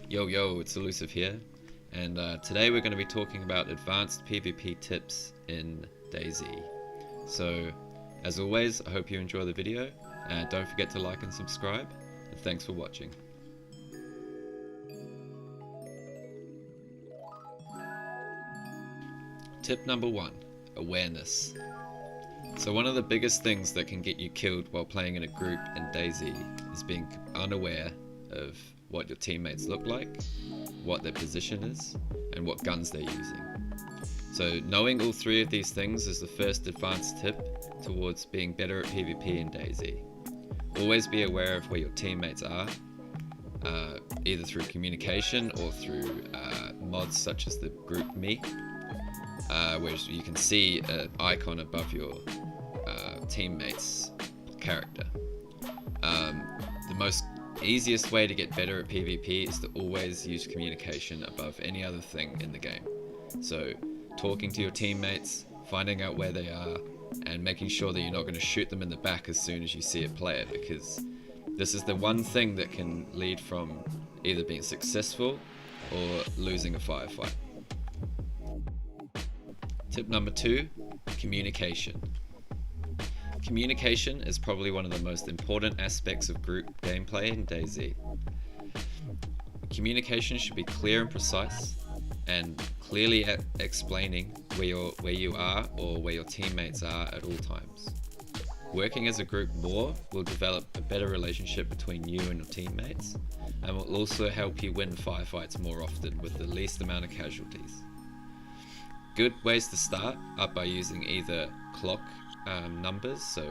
Yo, it's Elusive here, and today we're going to be talking about advanced PvP tips in DayZ. So, as always, I hope you enjoy the video, and don't forget to like and subscribe, and thanks for watching. Tip number 1, awareness. So one of the biggest things that can get you killed while playing in a group in DayZ is being unaware of what your teammates look like, what their position is, and what guns they're using. So knowing all three of these things is the first advanced tip towards being better at PvP in DayZ. Always be aware of where your teammates are, either through communication or through mods such as the group me, where you can see an icon above your teammate's character. The most easiest way to get better at PvP is to always use communication above any other thing in the game. So talking to your teammates, finding out where they are, and making sure that you're not going to shoot them in the back as soon as you see a player, because this is the one thing that can lead from either being successful or losing a firefight. Tip number 2, communication. Communication is probably one of the most important aspects of group gameplay in DayZ. Communication should be clear and precise, and clearly explaining where you are or where your teammates are at all times. Working as a group more will develop a better relationship between you and your teammates, and will also help you win firefights more often with the least amount of casualties. Good ways to start are by using either clock numbers, so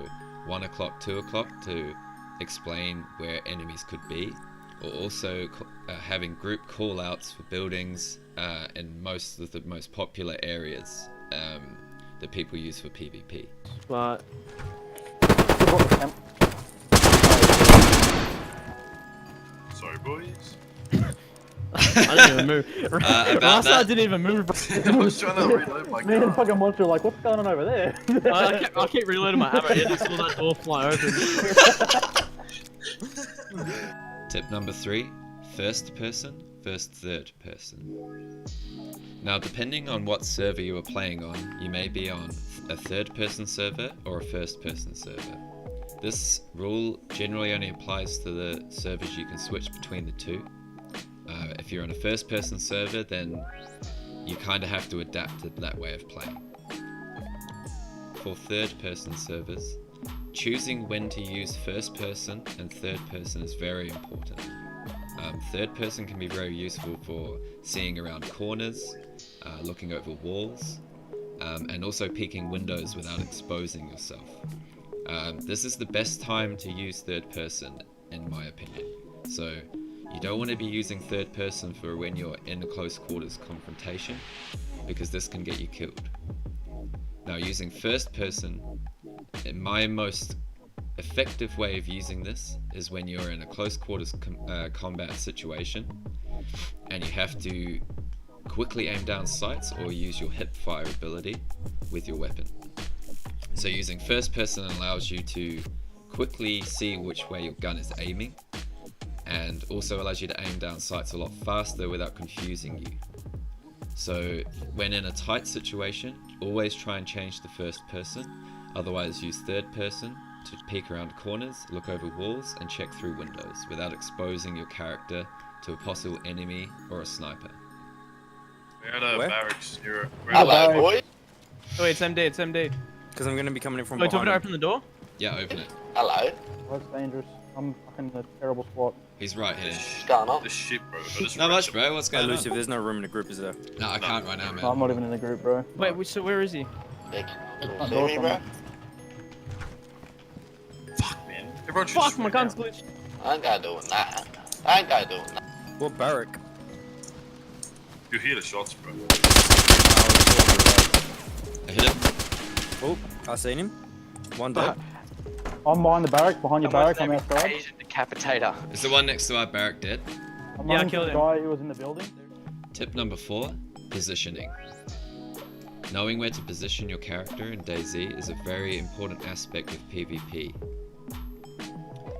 1 o'clock, 2 o'clock, to explain where enemies could be, or also having group callouts for buildings in most of the most popular areas that people use for PvP. But Sorry, boys. I didn't even move. I didn't even move. I was trying to reload my Me and gun. fucking Monster are like, what's going on over there? I keep reloading my ammo. I just saw that door fly open. Tip number 3, first person versus third person. Now, depending on what server you are playing on, you may be on a third person server or a first person server. This rule generally only applies to the servers you can switch between the two. If you're on a first person server, then you kind of have to adapt to that way of playing. For third person servers, choosing when to use first person and third person is very important. Third person can be very useful for seeing around corners, looking over walls, and also peeking windows without exposing yourself. This is the best time to use third person, in my opinion. So you don't want to be using third person for when you're in a close quarters confrontation, because this can get you killed. Now, using first person, my most effective way of using this is when you're in a close quarters combat situation and you have to quickly aim down sights or use your hip fire ability with your weapon. So using first person allows you to quickly see which way your gun is aiming, and also allows you to aim down sights a lot faster without confusing you. So when in a tight situation, always try and change to first person, otherwise use third person to peek around corners, look over walls, and check through windows without exposing your character to a possible enemy or a sniper. We're at a barracks. Hello, boy. Oh, it's MD, it's MD. Because I'm going to be coming in from Wait, do you behind want me to open the door? Yeah, open it. Hello. That's dangerous. I'm fucking in a terrible spot. He's right here. What's going on? This shit, bro. Not much, bro. What's going Elusive, on? there's no room in the group, is there? No, I can't right now, No, I'm man. not even in the group, bro. Wait, so where is he? Front door from me. Fuck, man. Everyone should Fuck, just my run gun's out. glitched. I ain't gonna do that. I ain't gonna do that. What barrack? You hear the shots, bro. I hit him. Oh, I seen him. One dead. I'm behind the barrack, behind your barrack, I'm outside. Asian decapitator. Is the one next to our barrack dead? I'm Yeah, I running to killed the him. guy who was in the building. Tip number 4, positioning. Knowing where to position your character in DayZ is a very important aspect of PvP.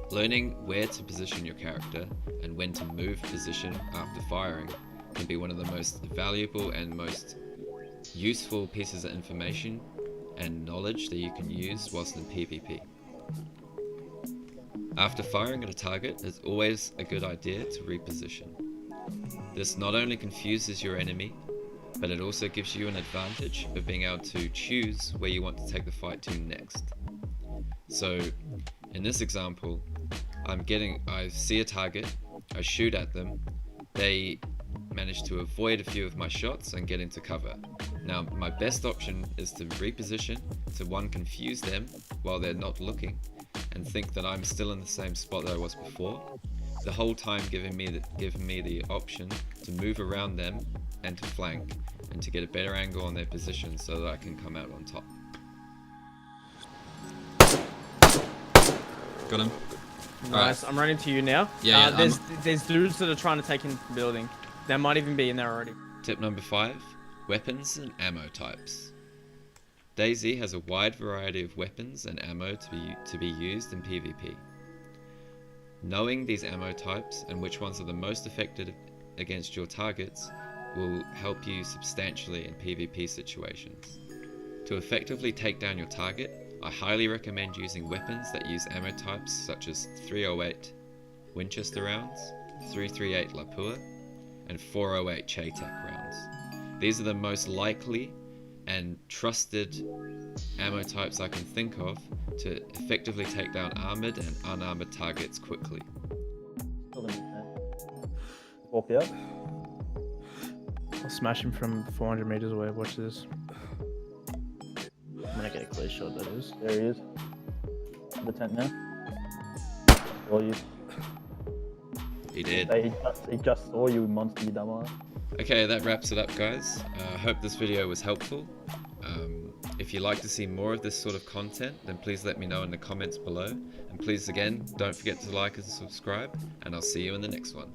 Learning where to position your character and and when to move position after firing can be one of the most valuable and most useful pieces of information and knowledge that you can use whilst in PvP. After firing at a target, it's always a good idea to reposition. This not only confuses your enemy, but it also gives you an advantage of being able to choose where you want to take the fight to next. So in this example, I see a target, I shoot at them, they manage to avoid a few of my shots and get into cover. Now my best option is to reposition to one, confuse them while they're not looking and think that I'm still in the same spot that I was before, the whole time giving me the option to move around them and to flank and to get a better angle on their position so that I can come out on top. Got him. Nice, I'm running to you now. Yeah, there's dudes that are trying to take in the building. They might even be in there already. Tip number 5, weapons and ammo types. DayZ has a wide variety of weapons and ammo to be used in PvP. Knowing these ammo types and which ones are the most effective against your targets will help you substantially in PvP situations. To effectively take down your target, I highly recommend using weapons that use ammo types such as 308 Winchester rounds, 338 Lapua, and 408 Cheytac rounds. These are the most likely and trusted ammo types I can think of to effectively take down armored and unarmored targets quickly. Walk out. I'll smash him from 400 meters away. Watch this. I'm gonna get a clear shot, that is. There he is. The tent now. Saw you. He did. He just saw you, monster, you dumbass. Okay, that wraps it up, guys. I hope this video was helpful. If you'd like to see more of this sort of content, then please let me know in the comments below. And please, again, don't forget to like and subscribe, and I'll see you in the next one.